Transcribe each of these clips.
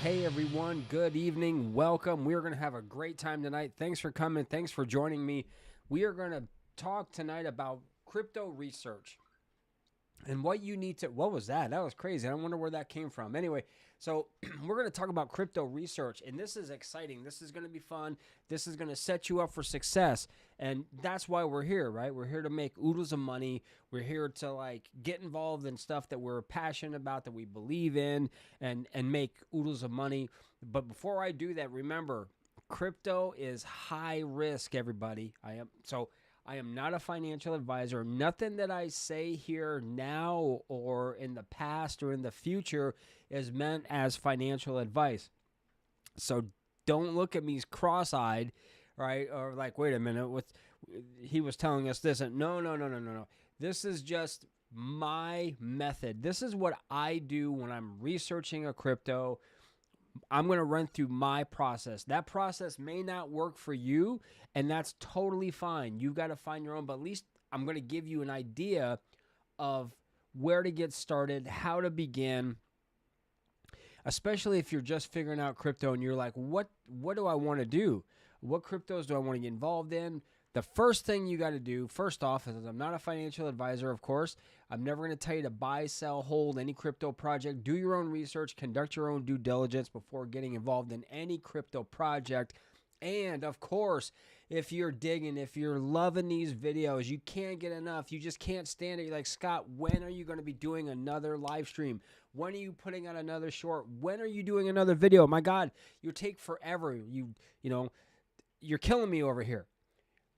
Hey everyone, good evening, welcome. We're going to have a great time tonight. Thanks for coming, thanks for joining me. We are going to talk tonight about crypto research and what you need to, what was that? That was crazy. I wonder where that came from. Anyway, so we're going to talk about crypto research, and this is exciting. This is going to be fun. This is going to set you up for success, and that's why we're here, right? We're here to make oodles of money. We're here to get involved in stuff that we're passionate about, that we believe in, and make oodles of money. But before I do that, remember, crypto is high risk, everybody. I am not a financial advisor. Nothing that I say here now or in the past or in the future is meant as financial advice. So don't look at me cross-eyed, right? Or wait a minute, he was telling us this. No. This is just my method. This is what I do when I'm researching a crypto. I'm going to run through my process. That process may not work for you, and that's totally fine. You've got to find your own, but at least I'm going to give you an idea of where to get started, how to begin, especially if you're just figuring out crypto and you're like, what do I want to do? What cryptos do I want to get involved in? The first thing you got to do, first off, is I'm not a financial advisor, of course. I'm never going to tell you to buy, sell, hold any crypto project. Do your own research, conduct your own due diligence before getting involved in any crypto project. And, of course, if you're digging, if you're loving these videos, you can't get enough. You just can't stand it. You're like, Scott, when are you going to be doing another live stream? When are you putting out another short? When are you doing another video? My God, you take forever. You're killing me over here.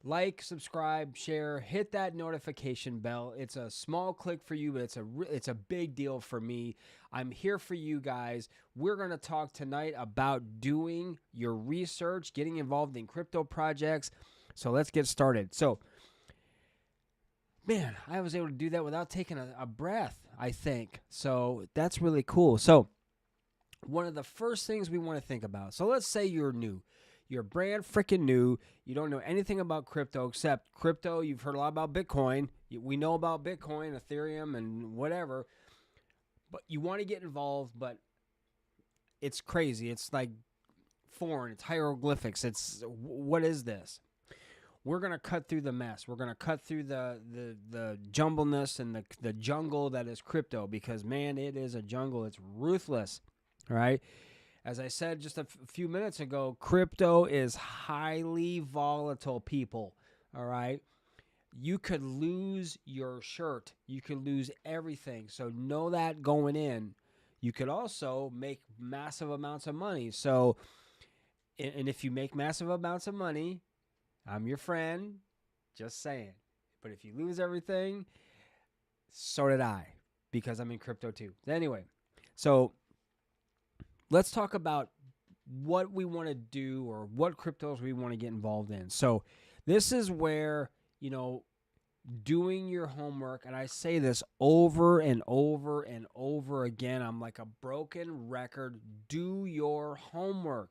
Like, subscribe, share, hit that notification bell. It's a small click for you, but it's a big deal for me. I'm here for you guys. We're going to talk tonight about doing your research, getting involved in crypto projects. So let's get started. So, man, I was able to do that without taking a breath, I think. So that's really cool. So one of the first things we want to think about. So let's say you're new. You're brand freaking new. You don't know anything about crypto except crypto. You've heard a lot about Bitcoin. We know about Bitcoin, Ethereum, and whatever. But you want to get involved, but it's crazy. It's like foreign. It's hieroglyphics. What is this? We're going to cut through the mess. We're going to cut through the jumbleness and the jungle that is crypto because, man, it is a jungle. It's ruthless, all right? As I said just a few minutes ago, crypto is highly volatile, people, all right? You could lose your shirt. You could lose everything. So know that going in. You could also make massive amounts of money. So, and if you make massive amounts of money, I'm your friend, just saying. But if you lose everything, so did I, because I'm in crypto too. Anyway, so let's talk about what we want to do or what cryptos we want to get involved in. So this is where, doing your homework, and I say this over and over and over again, I'm like a broken record. Do your homework.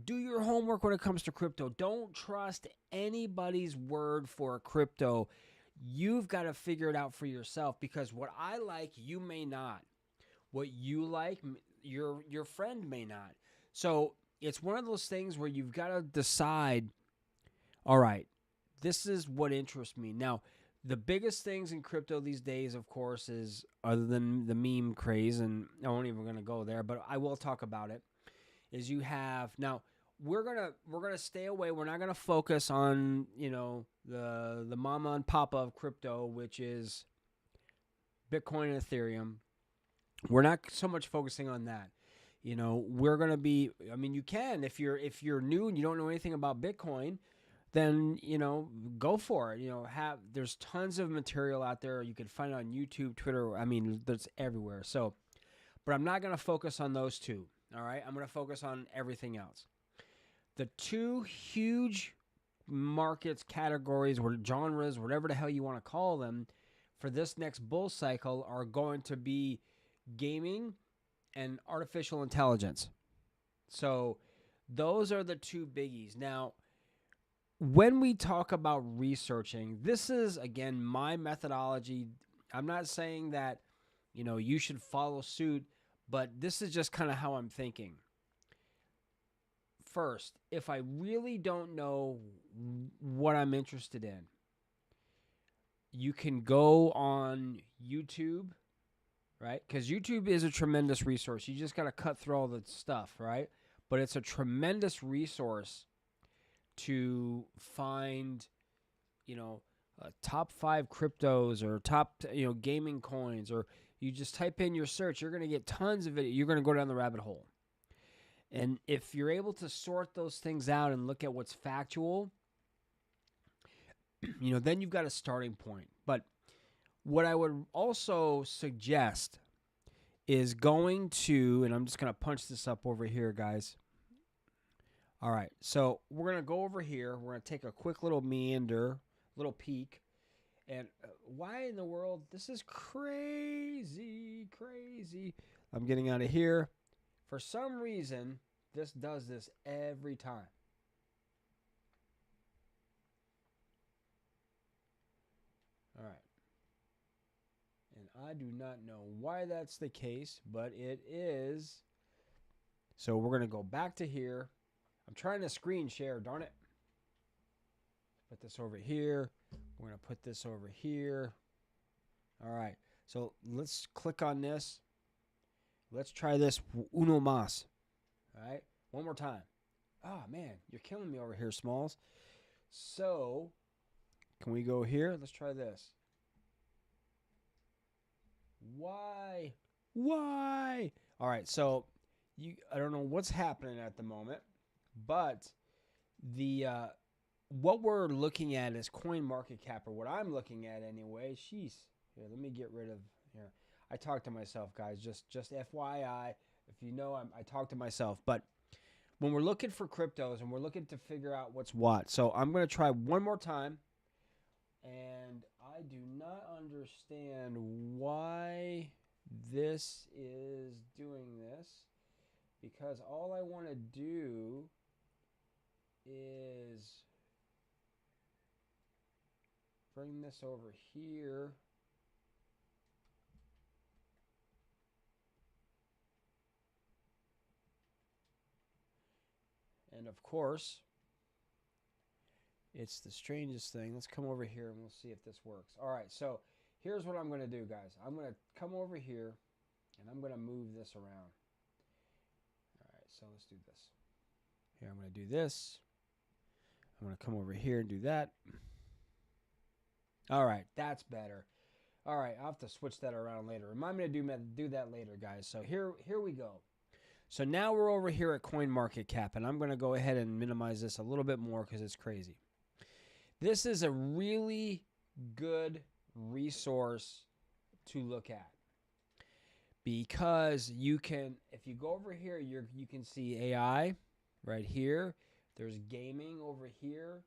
Do your homework when it comes to crypto. Don't trust anybody's word for a crypto. You've got to figure it out for yourself because what I like, you may not. What you like, your friend may not. So it's one of those things where you've got to decide, all right, this is what interests me. Now, the biggest things in crypto these days, of course, is other than the meme craze, and I won't even going to go there, but I will talk about it, is you have, now, we're gonna stay away. We're not gonna focus on, the mama and papa of crypto, which is Bitcoin and Ethereum. We're not so much focusing on that. We're going to be, you can, if you're new and you don't know anything about Bitcoin, then, go for it. There's tons of material out there. You can find it on YouTube, Twitter. That's everywhere. So, but I'm not going to focus on those two. All right. I'm going to focus on everything else. The two huge markets, categories, or genres, whatever the hell you want to call them, for this next bull cycle are going to be gaming and artificial intelligence. So those are the two biggies. Now, when we talk about researching, this is, again, my methodology. I'm not saying that, you should follow suit, but this is just kind of how I'm thinking. first, if I really don't know what I'm interested in, you can go on YouTube, right? Because YouTube is a tremendous resource. You just got to cut through all the stuff, right? But it's a tremendous resource to find, top 5 cryptos or top, gaming coins, or you just type in your search. You're going to get tons of it. You're going to go down the rabbit hole. And if you're able to sort those things out and look at what's factual, then you've got a starting point. But what I would also suggest is going to, and I'm just going to punch this up over here, guys. All right, so we're going to go over here. We're going to take a quick little meander, little peek. And why in the world? This is crazy. I'm getting out of here. For some reason, this does this every time. All right. And I do not know why that's the case, but it is. So we're going to go back to here. I'm trying to screen share, darn it. Put this over here. We're going to put this over here. All right. So let's click on this. Let's try this uno más. All right. One more time. Oh, man. You're killing me over here, Smalls. So, can we go here? Let's try this. Why? All right. So, I don't know what's happening at the moment, but what we're looking at is CoinMarketCap, or what I'm looking at anyway. Jeez. Here, let me get rid of here. I talk to myself, guys. Just FYI, if you know, I talk to myself. But when we're looking for cryptos and we're looking to figure out what's what, so I'm going to try one more time. And I do not understand why this is doing this, because all I want to do is bring this over here. And of course, it's the strangest thing. Let's come over here and we'll see if this works. All right, so here's what I'm going to do, guys. I'm going to come over here and I'm going to move this around. All right, so let's do this. Here, I'm going to do this. I'm going to come over here and do that. All right, that's better. All right, I'll have to switch that around later. Remind me to do that later, guys. So here we go. So now we're over here at CoinMarketCap, and I'm going to go ahead and minimize this a little bit more because it's crazy. This is a really good resource to look at, because you can, if you go over here, you can see AI right here. There's gaming over here.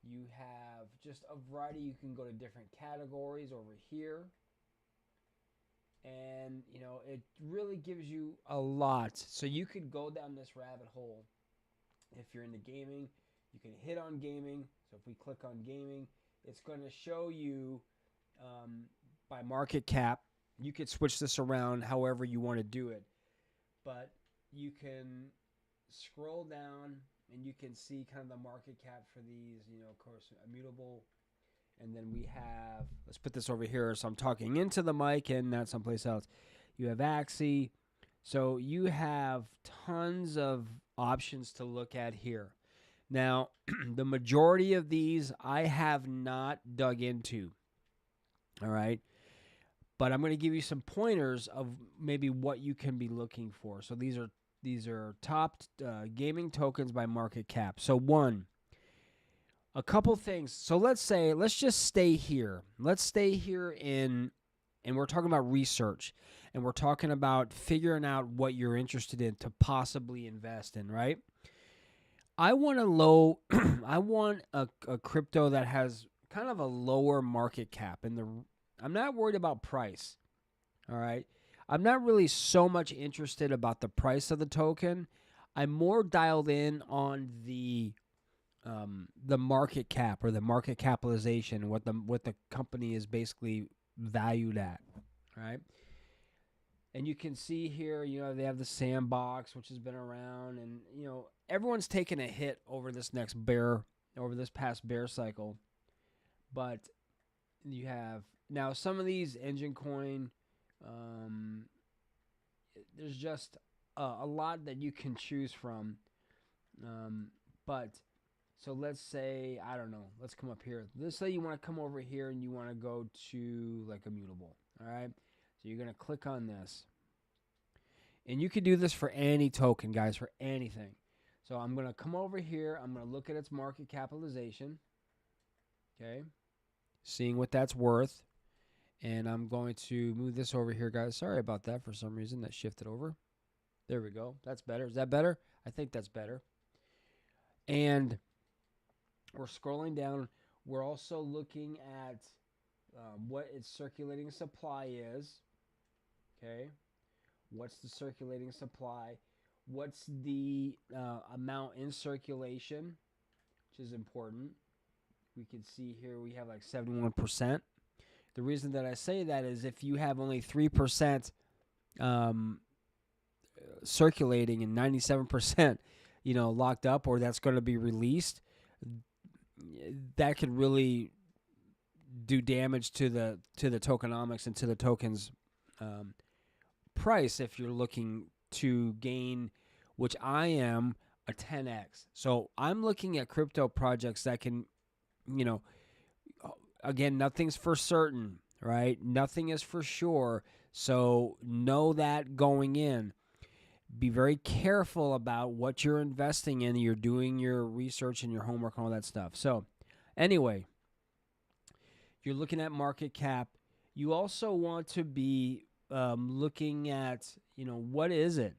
You have just a variety. You can go to different categories over here. And, it really gives you a lot. So you could go down this rabbit hole. If you're into gaming, you can hit on gaming. So if we click on gaming, it's going to show you by market cap. You could switch this around however you want to do it. But you can scroll down and you can see kind of the market cap for these, of course, immutable. And then we have, let's put this over here. So I'm talking into the mic and not someplace else. You have Axie. So you have tons of options to look at here. Now, the majority of these I have not dug into. All right. But I'm going to give you some pointers of maybe what you can be looking for. So these are top gaming tokens by market cap. So one. A couple things. So let's just stay here. Let's stay here and we're talking about research, and we're talking about figuring out what you're interested in to possibly invest in, right? I want a crypto that has kind of a lower market cap, and I'm not worried about price. All right? I'm not really so much interested about the price of the token. I'm more dialed in on the market cap, or the market capitalization, what the company is basically valued at, right? And you can see here, they have the sandbox, which has been around, and everyone's taken a hit over this past bear cycle. But you have now some of these engine coin. There's just a lot that you can choose from. But so let's say, I don't know, let's come up here. Let's say you want to come over here and you want to go to like Immutable. All right. So you're going to click on this. And you can do this for any token, guys, for anything. So I'm going to come over here. I'm going to look at its market capitalization. Okay. Seeing what that's worth. And I'm going to move this over here, guys. Sorry about that. For some reason, that shifted over. There we go. That's better. Is that better? I think that's better. And we're scrolling down. We're also looking at what its circulating supply is. Okay. What's the circulating supply? What's the amount in circulation, which is important. We can see here we have like 71%. The reason that I say that is if you have only 3% circulating and 97%, locked up, or that's going to be released, that could really do damage to the tokenomics and to the token's price if you're looking to gain, which I am, a 10x. So I'm looking at crypto projects that can, again, nothing's for certain, right? Nothing is for sure. So know that going in. Be very careful about what you're investing in. You're doing your research and your homework and all that stuff. So anyway, you're looking at market cap. You also want to be looking at, what is it?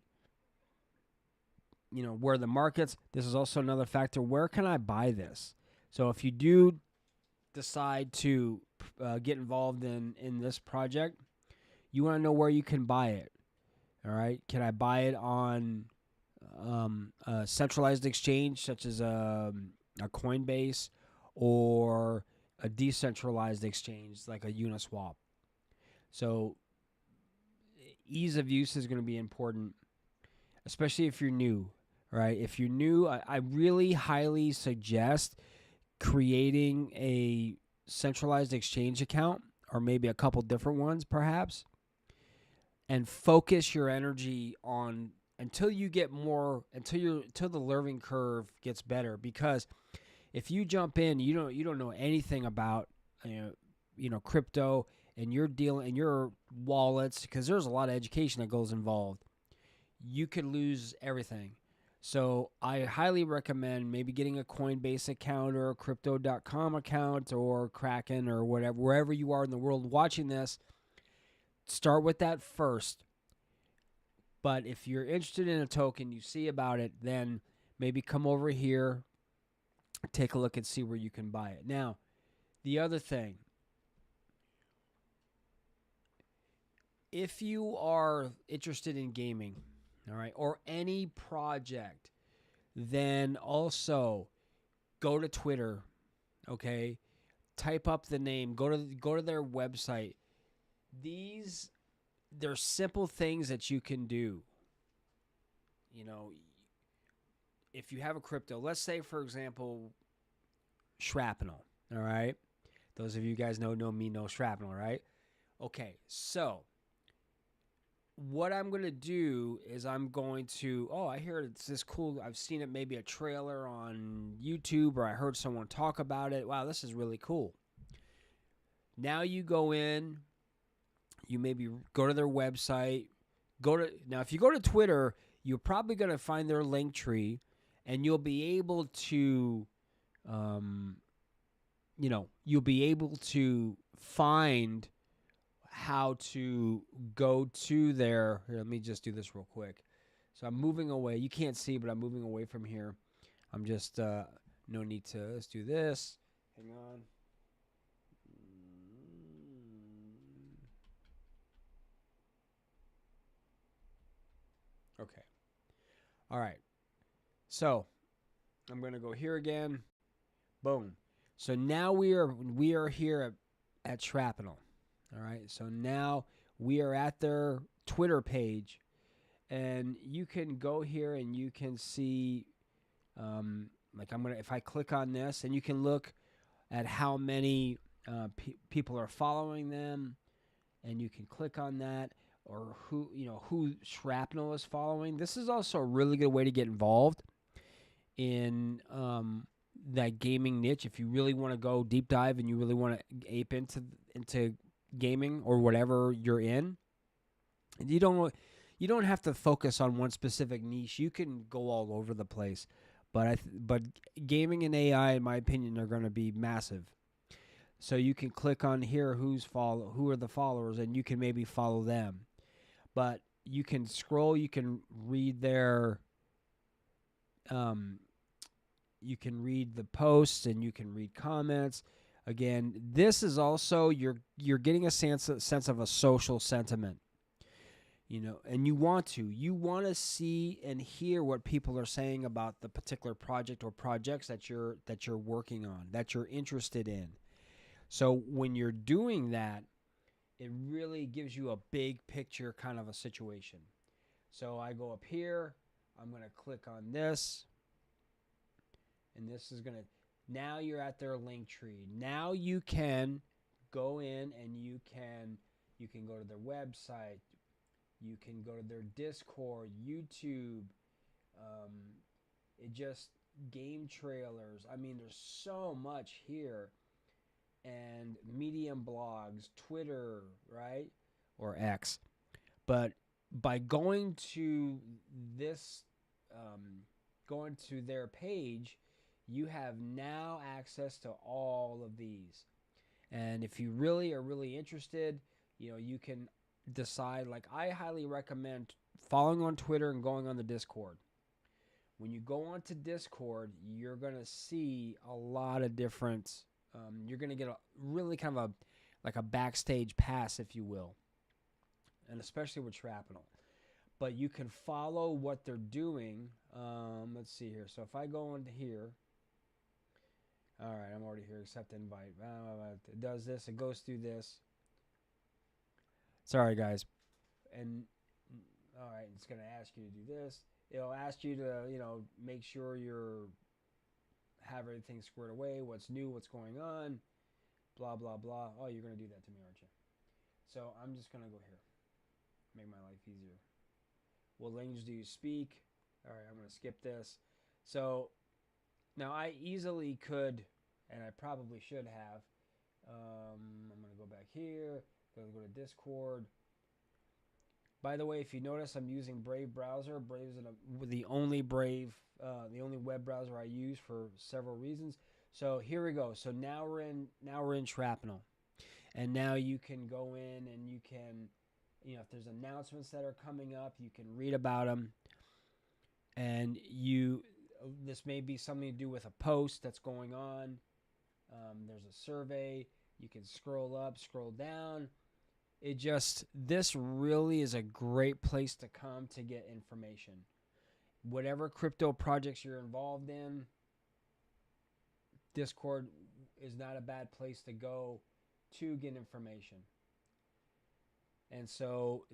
Where the markets, this is also another factor. Where can I buy this? So if you do decide to get involved in this project, you want to know where you can buy it. All right. Can I buy it on a centralized exchange such as a Coinbase, or a decentralized exchange like a Uniswap? So ease of use is going to be important, especially if you're new, right? If you're new, I really highly suggest creating a centralized exchange account, or maybe a couple different ones perhaps, and focus your energy on until you get more, until the learning curve gets better. Because if you jump in, you don't know anything about crypto, and you're dealing in your wallets, because there's a lot of education that goes involved, you could lose everything. So I highly recommend maybe getting a Coinbase account or a crypto.com account or Kraken or whatever, wherever you are in the world watching this. Start with that first. But if you're interested in a token, you see about it, then maybe come over here, take a look and see where you can buy it. Now, the other thing, if you are interested in gaming, all right, or any project, then also go to Twitter, okay? Type up the name, go to their website. They're simple things that you can do. If you have a crypto, let's say, for example, shrapnel, all right? Those of you guys know shrapnel, right? Okay, so what I'm going to do is I'm going to, I hear it's this cool, I've seen it, maybe a trailer on YouTube, or I heard someone talk about it. Wow, this is really cool. Now you go in, you maybe go to their website, now if you go to Twitter, you're probably going to find their link tree, and you'll be able to, you'll be able to find how to go to their, here, let me just do this real quick. So I'm moving away. You can't see, but I'm moving away from here. I'm just, no need to, let's do this. Hang on. Okay. All right. So I'm going to go here again. Boom. So now we are here at Shrapnel. All right. So now we are at their Twitter page, and you can go here and you can see, like if I click on this, and you can look at how many people are following them, and you can click on that, or who Shrapnel is following. This is also a really good way to get involved in that gaming niche. If you really want to go deep dive and you really want to ape into gaming or whatever you're in, you don't have to focus on one specific niche. You can go all over the place. But gaming and AI, in my opinion, are going to be massive. So you can click on here who are the followers, and you can maybe follow them. But you can scroll, you can read their you can read the posts, and you can read comments. Again, this is also you're getting a sense of a social sentiment. And you want to see and hear what people are saying about the particular project or projects that you're working on, that you're interested in. So when you're doing that, it really gives you a big picture kind of a situation. So I go up here, I'm going to click on this, and this is going to, now you're at their link tree. Now you can go in and you can go to their website. You can go to their Discord, YouTube, game trailers. I mean, there's so much here. And Medium blogs, Twitter, right? Or X. But by going to this, going to their page, you have now access to all of these. And if you really are really interested, you can decide. Like, I highly recommend following on Twitter and going on the Discord. When you go onto Discord, you're going to see a lot of different, you're going to get a really kind of a backstage pass, if you will, and especially with Shrapnel. But you can follow what they're doing. Let's see here. So if I go into here, all right, I'm already here, accept invite. It does this, it goes through this. Sorry, guys. And, all right, it's going to ask you to do this. It'll ask you to, make sure have everything squared away, what's new, what's going on, blah, blah, blah. Oh, you're going to do that to me, aren't you? So I'm just going to go here. Make my life easier. What language do you speak? All right, I'm going to skip this. So now I easily could, and I probably should have, I'm going to go back here. Go to Discord. By the way, if you notice, I'm using Brave browser. Brave is the only web browser I use for several reasons. So here we go. So now we're in Shrapnel, and now you can go in and you can, if there's announcements that are coming up, you can read about them. And this may be something to do with a post that's going on. There's a survey. You can scroll up, scroll down. This really is a great place to come to get information. Whatever crypto projects you're involved in, Discord is not a bad place to go to get information. And so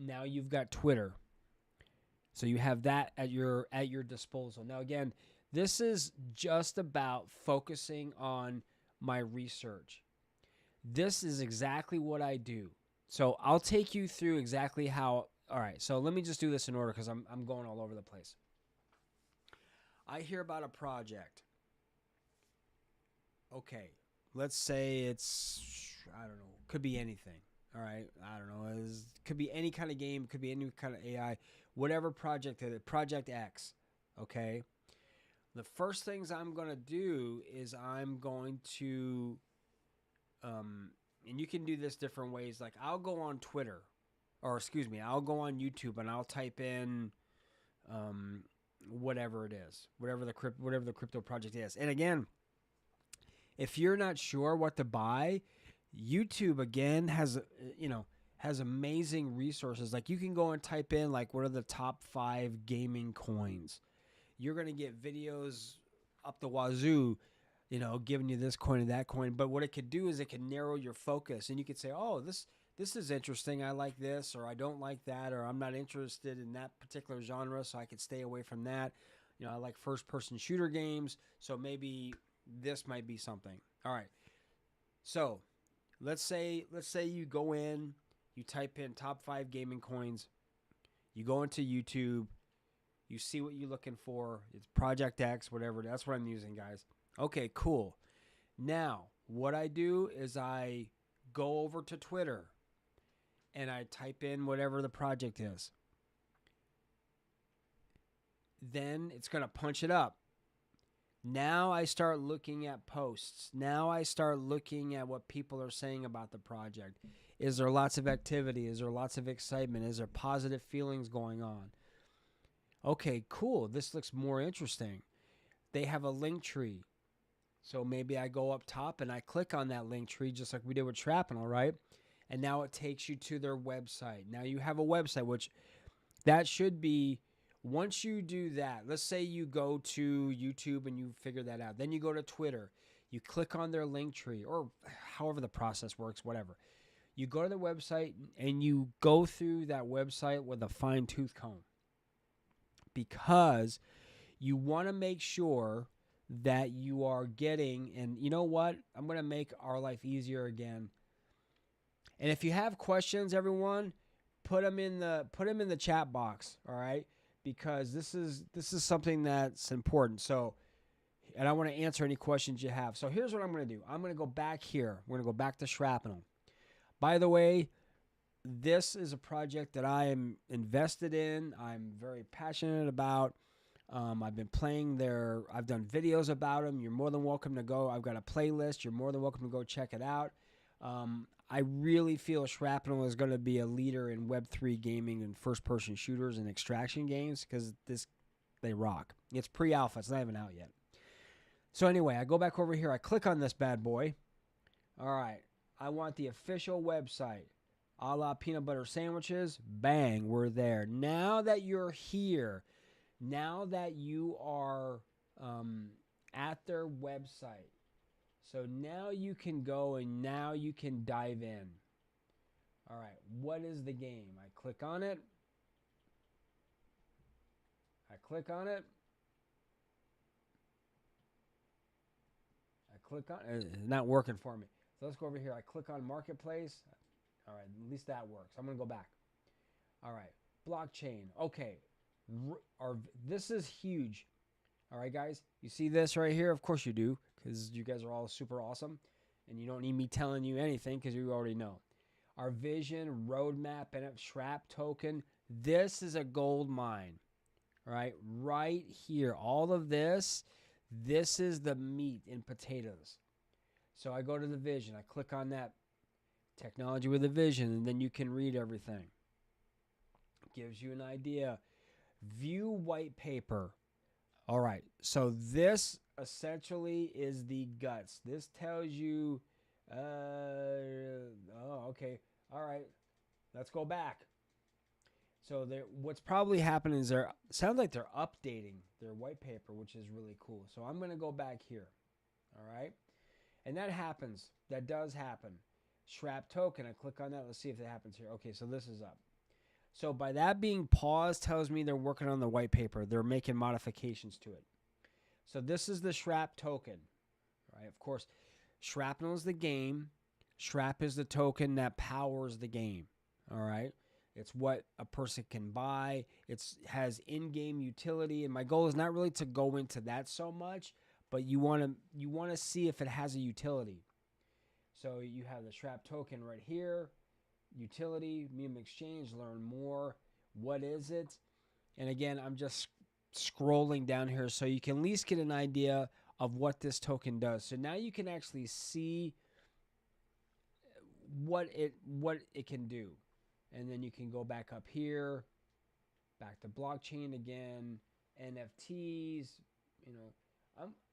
now you've got Twitter. So you have that at your disposal. Now again, this is just about focusing on my research. This is exactly what I do. So I'll take you through exactly how. All right, so let me just do this in order because I'm going all over the place. I hear about a project. Okay, let's say it's, I don't know, could be anything. All right, I don't know. It could be any kind of game, could be any kind of AI, whatever project it is, Project X. Okay, the first things I'm going to do is I'm going to, and you can do this different ways. Like I'll go on Twitter, or excuse me, I'll go on YouTube and I'll type in whatever it is, whatever the crypto project is. And again, if you're not sure what to buy, YouTube again has amazing resources. Like you can go and type in like what are the top 5 gaming coins. You're going to get videos up the wazoo, giving you this coin and that coin. But what it could do is it can narrow your focus, and you could say, oh, this this is interesting. I like this, or I don't like that, or I'm not interested in that particular genre, so I could stay away from that. I like first-person shooter games, so maybe this might be something. All right. So let's say you go in, you type in top 5 gaming coins, you go into YouTube, you see what you're looking for. It's Project X, whatever. That's what I'm using, guys. Okay, cool. Now, what I do is I go over to Twitter and I type in whatever the project is. Then it's going to punch it up. Now I start looking at posts. Now I start looking at what people are saying about the project. Is there lots of activity? Is there lots of excitement? Is there positive feelings going on? Okay, cool. This looks more interesting. They have a link tree. So maybe I go up top and I click on that link tree just like we did with Shrapnel, right? And now it takes you to their website. Now you have a website, which that should be, once you do that, let's say you go to YouTube and you figure that out. Then you go to Twitter. You click on their link tree, or however the process works, whatever. You go to the website and you go through that website with a fine-tooth comb, because you want to make sure that you are getting, and you know what? I'm going to make our life easier again. And if you have questions, everyone, put them in the chat box, all right? Because this is something that's important. So, and I want to answer any questions you have. So here's what I'm going to do. I'm going to go back here. We're going to go back to Shrapnel. By the way, this is a project that I am invested in. I'm very passionate about. I've been playing I've done videos about them. You're more than welcome to go. I've got a playlist. You're more than welcome to go check it out. I really feel Shrapnel is going to be a leader in Web3 gaming and first-person shooters and extraction games, because they rock. It's pre-alpha. It's not even out yet. So anyway, I go back over here. I click on this bad boy. All right. I want the official website. A la peanut butter sandwiches. Bang, we're there. Now that you're here, now that you are at their website, so now you can go and now you can dive in. All right, what is the game? I click on it. I click on it. I click on it. It's not working for me. So let's go over here. I click on Marketplace. All right, at least that works. I'm going to go back. All right, blockchain. Okay, this is huge. All right, guys, you see this right here? Of course you do, because you guys are all super awesome, and you don't need me telling you anything because you already know. Our vision, roadmap, and Shrap token. This is a gold mine, right? Right here. All of this is the meat and potatoes. So I go to the vision. I click on that technology with a vision, and then you can read everything. Gives you an idea. View white paper. All right, so this essentially is the guts. This tells you, okay, all right, let's go back. So what's probably happening is sounds like they're updating their white paper, which is really cool. So I'm going to go back here, all right? And that happens. That does happen. Shrap token, I click on that. Let's see if that happens here. Okay, so this is up. So by that being paused tells me they're working on the white paper. They're making modifications to it. So this is the Shrap token, right? Of course, Shrapnel is the game. Shrap is the token that powers the game, all right? It's what a person can buy. It has in-game utility, and my goal is not really to go into that so much, but you want to see if it has a utility. So you have the Shrap token right here. Utility, medium exchange, learn more. What is it? And again, I'm just scrolling down here so you can at least get an idea of what this token does. So now you can actually see what it can do. And then you can go back up here, back to blockchain again, NFTs.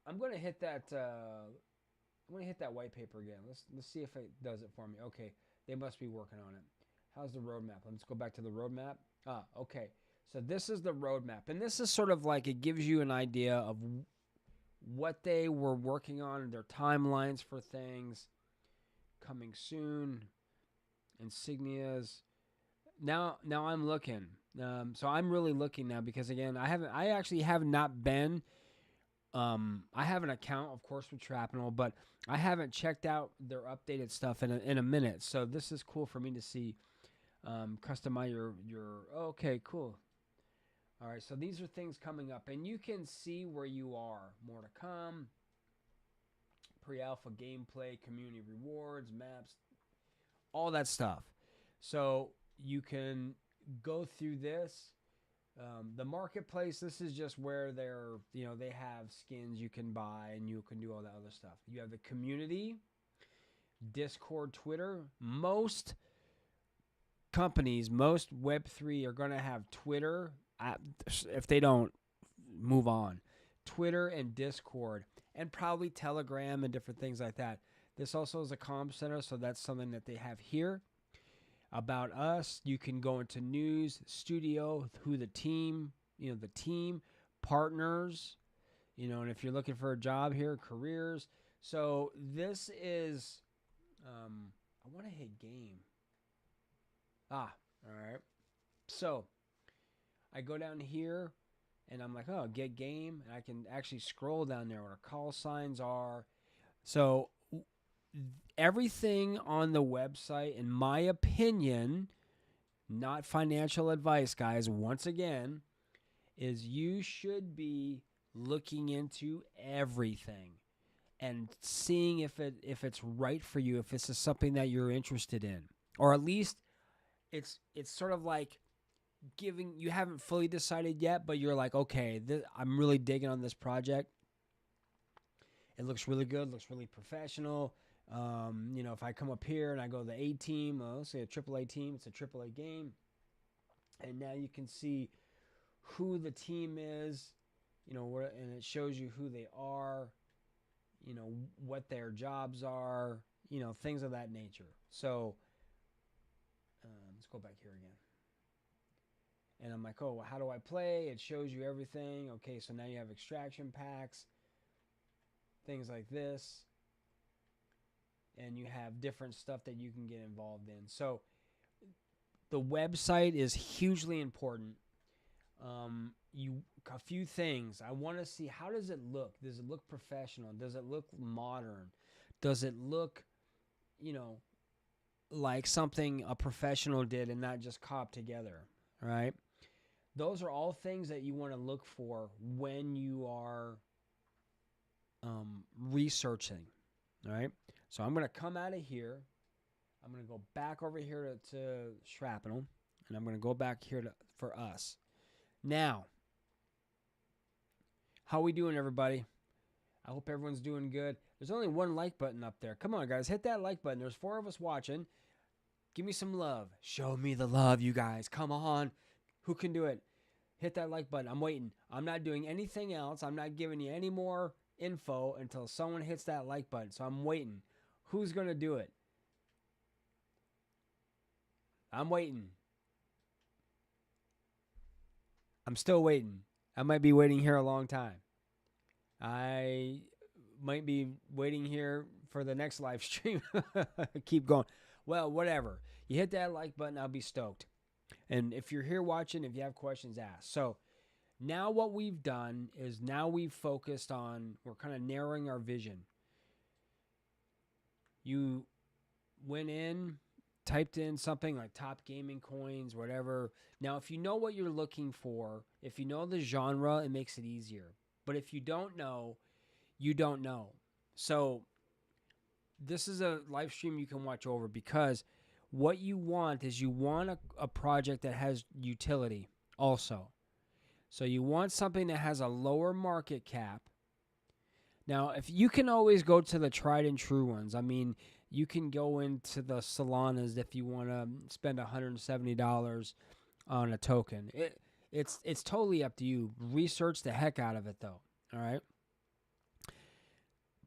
I'm going to hit that. I'm going to hit that white paper again. Let's see if it does it for me. Okay. They must be working on it. How's the roadmap? Let's go back to the roadmap. Okay. So this is the roadmap. And this is sort of like, it gives you an idea of what they were working on, their timelines for things coming soon. insignias. Now I'm looking. So I'm really looking now because again, I actually have not been. I have an account, of course, with Trapinal, but I haven't checked out their updated stuff in a minute. So this is cool for me to see. Customize your. Okay, cool. All right, so these are things coming up, and you can see where you are. More to come. Pre-alpha gameplay, community rewards, maps, all that stuff. So you can go through this. The marketplace, this is just where they have skins you can buy and you can do all that other stuff. You have the community, Discord, Twitter. Most companies, most Web3 are going to have Twitter. If they don't, move on. Twitter and Discord, and probably Telegram and different things like that. This also is a comm center, so that's something that they have here. About us, you can go into news, studio, who the team, the team, partners, and if you're looking for a job here, careers. So this is, I want to hit game. All right. So I go down here and I'm like, oh, get game. And I can actually scroll down there where call signs are. So everything on the website, in my opinion, not financial advice, guys, once again, is you should be looking into everything and seeing if it's right for you, if this is something that you're interested in. Or at least it's sort of like you haven't fully decided yet, but you're like, okay, I'm really digging on this project. It looks really good, looks really professional. If I come up here and I go to the A team, let's say a AAA team, it's a AAA game. And now you can see who the team is, and it shows you who they are, what their jobs are, things of that nature. So let's go back here again. And I'm like, oh, how do I play? It shows you everything. Okay, so now you have extraction packs, things like this. And you have different stuff that you can get involved in. So the website is hugely important. A few things. I want to see, how does it look? Does it look professional? Does it look modern? Does it look, like something a professional did and not just copied together, right? Those are all things that you want to look for when you are researching, all right? So I'm going to come out of here. I'm going to go back over here to Shrapnel, and I'm going to go back here for us. Now, how we doing, everybody? I hope everyone's doing good. There's only one like button up there. Come on, guys. Hit that like button. There's 4 of us watching. Give me some love. Show me the love, you guys. Come on. Who can do it? Hit that like button. I'm waiting. I'm not doing anything else. I'm not giving you any more info until someone hits that like button. So I'm waiting. Who's going to do it? I'm waiting. I'm still waiting. I might be waiting here a long time. I might be waiting here for the next live stream. Keep going. Well, whatever. You hit that like button, I'll be stoked. And if you're here watching, if you have questions, ask. So now what we've done is now we've focused on, we're kind of narrowing our vision. You went in, typed in something like top gaming coins, whatever. Now, if you know what you're looking for, if you know the genre, it makes it easier. But if you don't know, you don't know. So this is a live stream you can watch over, because what you want is you want a project that has utility also. So you want something that has a lower market cap. Now, if you can always go to the tried and true ones. I mean, you can go into the Solanas if you want to spend $170 on a token. It's totally up to you. Research the heck out of it, though. All right.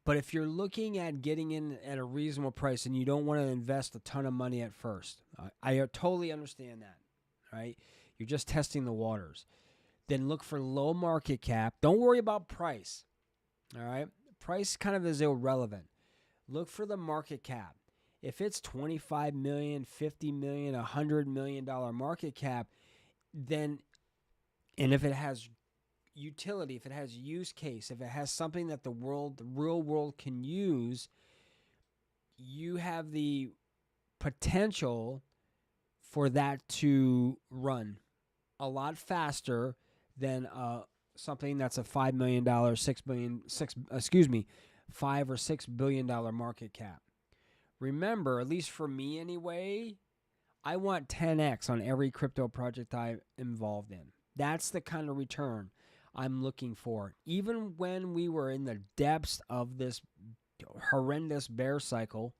But if you're looking at getting in at a reasonable price and you don't want to invest a ton of money at first, I totally understand that. Right? You're just testing the waters. Then look for low market cap. Don't worry about price. All right? Price kind of is irrelevant. Look for the market cap. if it's 25 million, 50 million, $100 million market cap, then, and if it has utility, if it has use case, if it has something that the real world can use, you have the potential for that to run a lot faster than something that's a $5 million, $5 or $6 billion market cap. Remember, at least for me anyway, I want 10x on every crypto project I'm involved in. That's the kind of return I'm looking for. Even when we were in the depths of this horrendous bear cycle,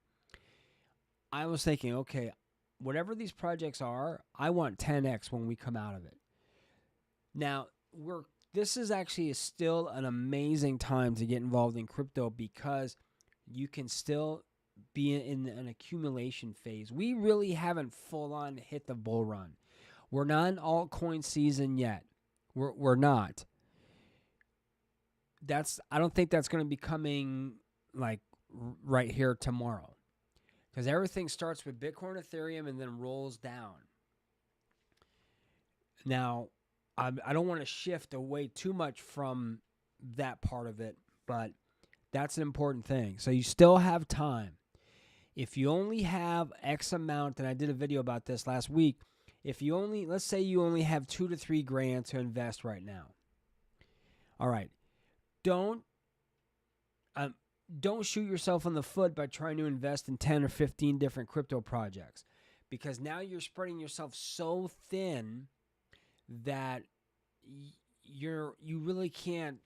I was thinking, okay, whatever these projects are, I want 10x when we come out of it. Now, this is actually still an amazing time to get involved in crypto because you can still be in an accumulation phase. We really haven't full on hit the bull run. We're not in altcoin season yet. We're not. I don't think that's going to be coming like right here tomorrow, because everything starts with Bitcoin, Ethereum, and then rolls down. Now, I don't want to shift away too much from that part of it, but that's an important thing. So you still have time. If you only have X amount, and I did a video about this last week, let's say you only have $2 to $3 grand to invest right now. All right. Don't shoot yourself in the foot by trying to invest in 10 or 15 different crypto projects, because now you're spreading yourself so thin that you really can't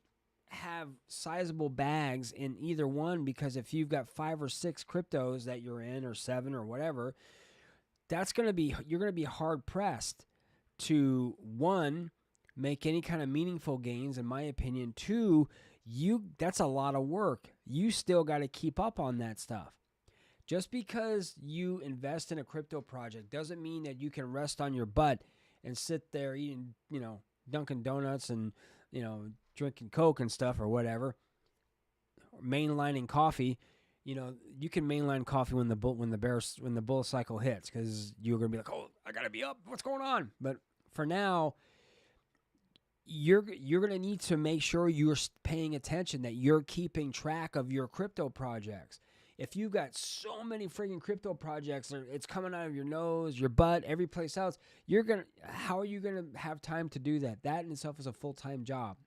have sizable bags in either one, because if you've got 5 or 6 cryptos that you're in, or 7 or whatever, you're going to be hard pressed to, one, make any kind of meaningful gains, in my opinion. 2, that's a lot of work. You still got to keep up on that stuff. Just because you invest in a crypto project doesn't mean that you can rest on your butt and sit there eating, Dunkin' Donuts and, drinking Coke and stuff or whatever, or mainlining coffee. You can mainline coffee when the bull cycle hits, because you're going to be like, oh, I got to be up. What's going on? But for now, you're going to need to make sure you're paying attention, that you're keeping track of your crypto projects. If you've got so many freaking crypto projects, it's coming out of your nose, your butt, every place else, how are you going to have time to do that? That in itself is a full-time job.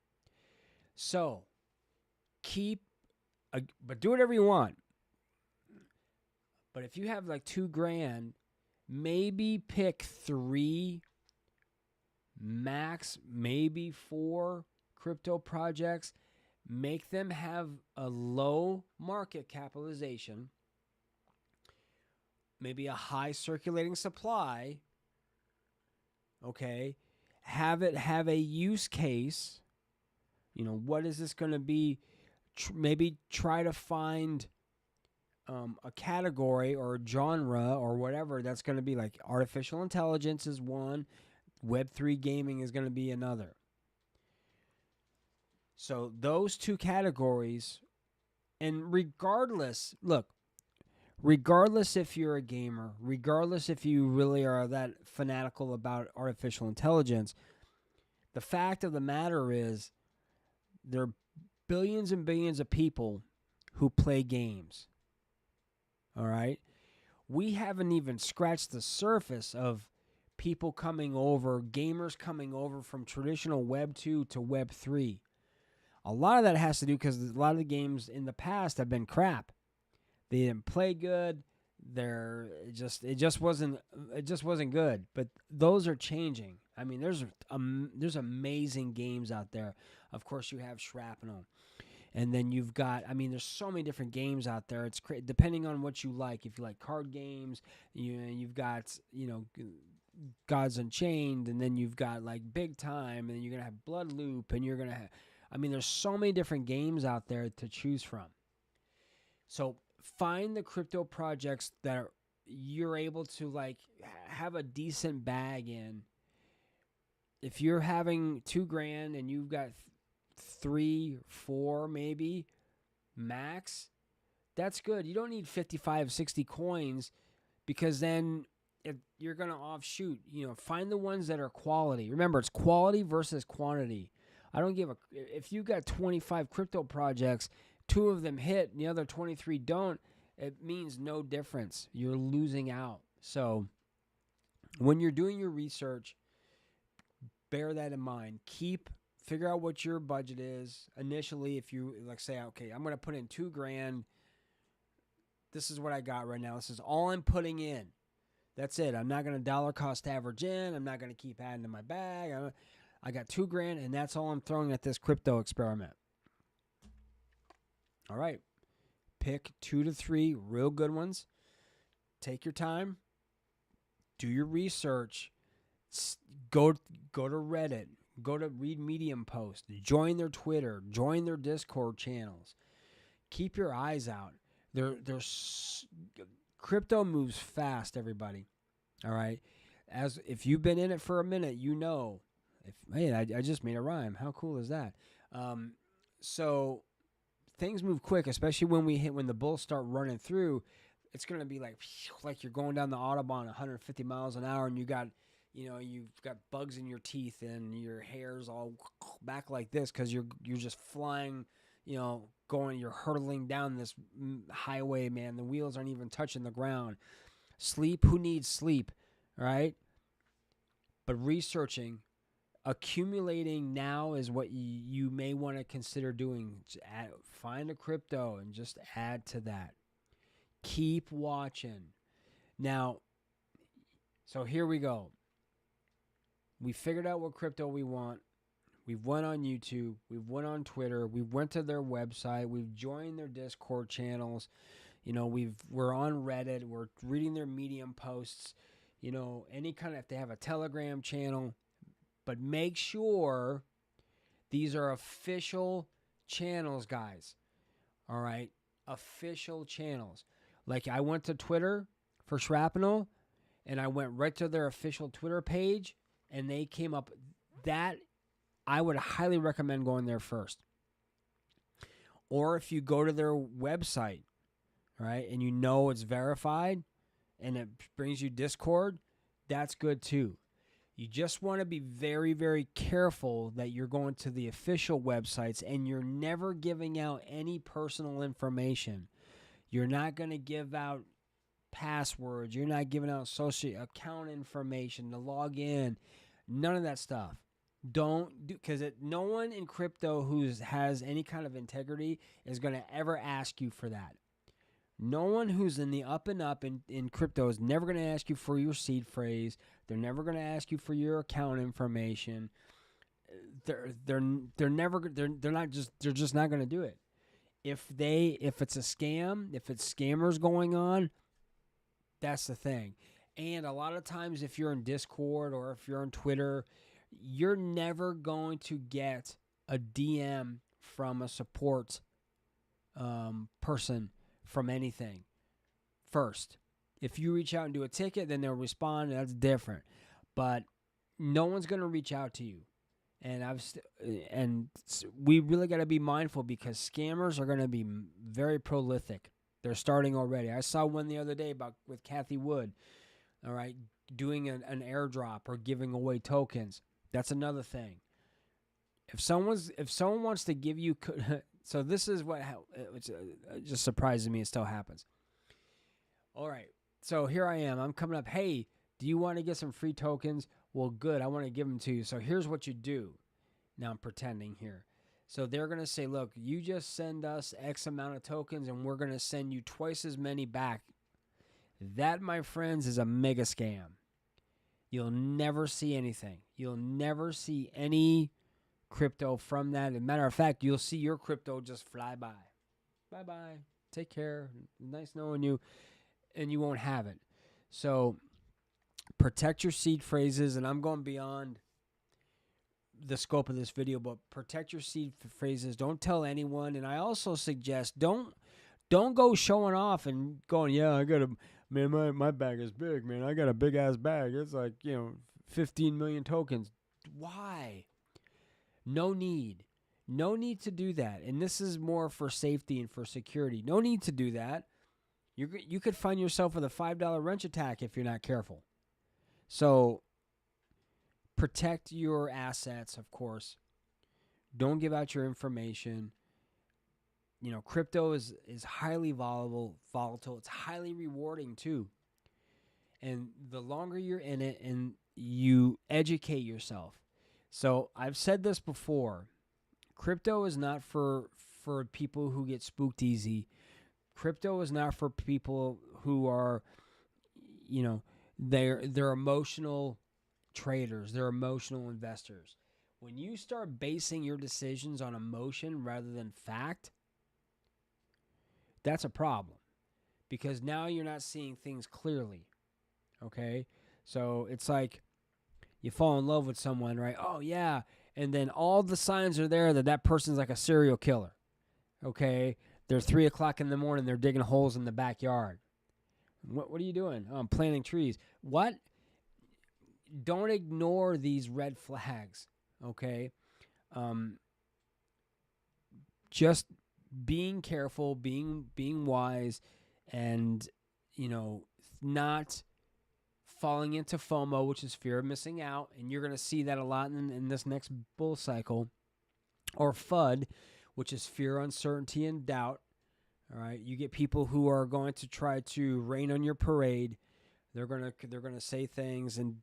So, but do whatever you want. But if you have like $2 grand, maybe pick 3, max maybe 4 crypto projects. Make them have a low market capitalization, maybe a high circulating supply. Okay, have a use case. What is this going to be? Maybe try to find a category or a genre or whatever that's going to be like artificial intelligence is one, Web3 gaming is going to be another. So those 2 categories, and regardless if you're a gamer, regardless if you really are that fanatical about artificial intelligence, the fact of the matter is there are billions and billions of people who play games. All right? We haven't even scratched the surface of people coming over, gamers coming over from traditional Web 2 to Web 3. A lot of that has to do because a lot of the games in the past have been crap. They didn't play good. It just wasn't good. But those are changing. I mean, there's amazing games out there. Of course, you have Shrapnel, and then you've got. I mean, there's so many different games out there. It's depending on what you like. If you like card games, you've got Gods Unchained, and then you've got like Big Time, and then you're gonna have Blood Loop, and you're gonna have. I mean, there's so many different games out there to choose from. So find the crypto projects that you're able to like have a decent bag in. If you're having $2 grand and you've got 3, 4 maybe max, that's good. You don't need 55, 60 coins because then you're going to offshoot. Find the ones that are quality. Remember, it's quality versus quantity. I don't give a if you got 25 crypto projects, 2 of them hit and the other 23 don't, it means no difference. You're losing out. So when you're doing your research, bear that in mind. Figure out what your budget is initially. If you say, okay, I'm going to put in $2,000. This is what I got right now. This is all I'm putting in. That's it. I'm not going to dollar cost average in. I'm not going to keep adding to my bag. I got $2,000, and that's all I'm throwing at this crypto experiment. All right. Pick 2 to 3 real good ones. Take your time. Do your research. Go to Reddit. Go to read Medium posts. Join their Twitter. Join their Discord channels. Keep your eyes out. Crypto moves fast, everybody. All right. If you've been in it for a minute, I just made a rhyme. How cool is that? So things move quick, especially when the bulls start running through. It's going to be like you're going down the Autobahn 150 miles an hour and you've got bugs in your teeth and your hair's all back like this because you're just flying, you're hurtling down this highway, man. The wheels aren't even touching the ground. Sleep, who needs sleep, right? But accumulating now is what you may want to consider doing. Find a crypto and just add to that. Keep watching. Now, so here we go. We figured out what crypto we want. We've went on YouTube. We've went on Twitter. We went to their website. We've joined their Discord channels. We're on Reddit. We're reading their Medium posts. If they have a Telegram channel. But make sure these are official channels, guys. All right? Official channels. Like I went to Twitter for Shrapnel, and I went right to their official Twitter page, and they came up. That I would highly recommend going there first. Or if you go to their website, right, and it's verified, and it brings you Discord, that's good too. You just want to be very, very careful that you're going to the official websites and you're never giving out any personal information. You're not going to give out passwords. You're not giving out social account information to log in. None of that stuff. Don't do, because no one in crypto who has any kind of integrity is going to ever ask you for that. No one who's in the up and up in crypto is never going to ask you for your seed phrase. They're never going to ask you for your account information. They're just not going to do it. If it's a scam, if it's scammers going on, that's the thing. And a lot of times if you're in Discord or if you're on Twitter, you're never going to get a DM from a support person from anything first. If you reach out and do a ticket, then they'll respond. That's different. But no one's going to reach out to you. And we really got to be mindful because scammers are going to be very prolific. They're starting already. I saw one the other day with Kathy Wood, all right, doing an airdrop or giving away tokens. That's another thing. If someone wants to give you, so this is what it just surprises me. It still happens. All right, so here I am. I'm coming up. Hey, do you want to get some free tokens? Well, good. I want to give them to you. So here's what you do. Now I'm pretending here. So they're going to say, look, you just send us X amount of tokens and we're going to send you twice as many back. That, my friends, is a mega scam. You'll never see anything. You'll never see any crypto from that. As a matter of fact, you'll see your crypto just fly by. Bye-bye. Take care. Nice knowing you. And you won't have it. So protect your seed phrases, and I'm going beyond the scope of this video, but protect your seed phrases. Don't tell anyone. And I also suggest don't go showing off and going, yeah, I got my bag is big, man. I got a big ass bag. It's like, 15 million tokens. Why? No need. No need to do that. And this is more for safety and for security. No need to do that. You could find yourself with a $5 wrench attack if you're not careful. So protect your assets, of course. Don't give out your information. Crypto is highly volatile. It's highly rewarding too. And the longer you're in it and you educate yourself. So I've said this before. Crypto is not for people who get spooked easy. Crypto is not for people who are, they're emotional traders. They're emotional investors. When you start basing your decisions on emotion rather than fact, that's a problem, because now you're not seeing things clearly. Okay? So it's like you fall in love with someone, right? Oh, yeah. And then all the signs are there that person's like a serial killer. Okay? They're 3 o'clock in the morning. They're digging holes in the backyard. What are you doing? Oh, I'm planting trees. What? Don't ignore these red flags. Okay? Just being careful, being wise, and, not falling into FOMO, which is fear of missing out. And you're going to see that a lot in this next bull cycle. Or FUD, which is fear, uncertainty, and doubt. All right, you get people who are going to try to rain on your parade. They're gonna say things and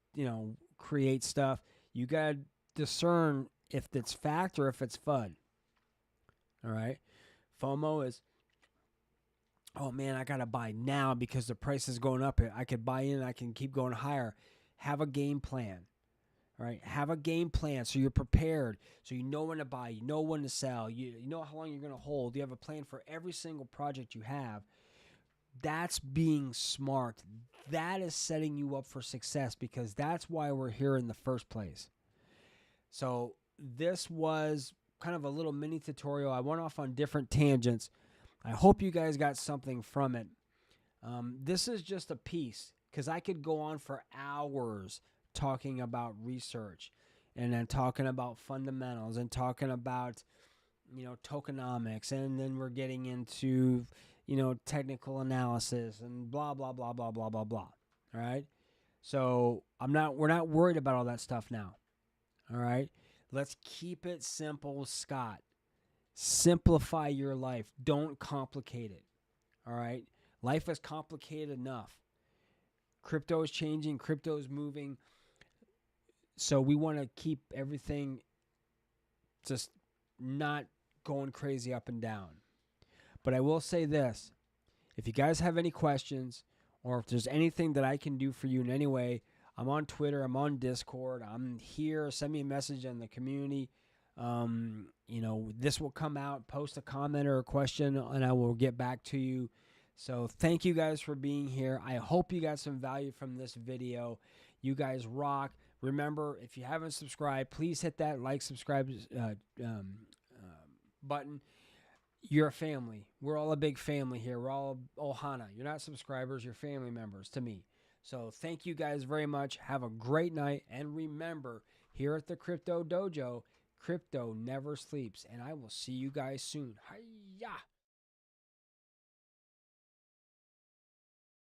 create stuff. You gotta discern if it's fact or if it's FUD. All right, FOMO is, oh man, I gotta buy now because the price is going up. I could buy in. I can keep going higher. Have a game plan. All right, have a game plan so you're prepared, so you know when to buy, you know when to sell, you know how long you're going to hold. You have a plan for every single project you have. That's being smart. That is setting you up for success, because that's why we're here in the first place. So this was kind of a little mini tutorial. I went off on different tangents. I hope you guys got something from it. This is just a piece, because I could go on for hours talking about research, and then talking about fundamentals, and talking about tokenomics, and then we're getting into technical analysis and blah blah blah blah blah blah blah. All right, so we're not worried about all that stuff now. All right, let's keep it simple, Scott. Simplify your life. Don't complicate it. All right, life is complicated enough. Crypto is changing, crypto is moving. So we want to keep everything just not going crazy up and down. But I will say this. If you guys have any questions, or if there's anything that I can do for you in any way, I'm on Twitter, I'm on Discord, I'm here. Send me a message in the community. This will come out. Post a comment or a question, and I will get back to you. So thank you guys for being here. I hope you got some value from this video. You guys rock. Remember, if you haven't subscribed, please hit that subscribe button. You're a family. We're all a big family here. We're all Ohana. You're not subscribers. You're family members to me. So thank you guys very much. Have a great night. And remember, here at the Crypto Dojo, crypto never sleeps. And I will see you guys soon. Hi-ya!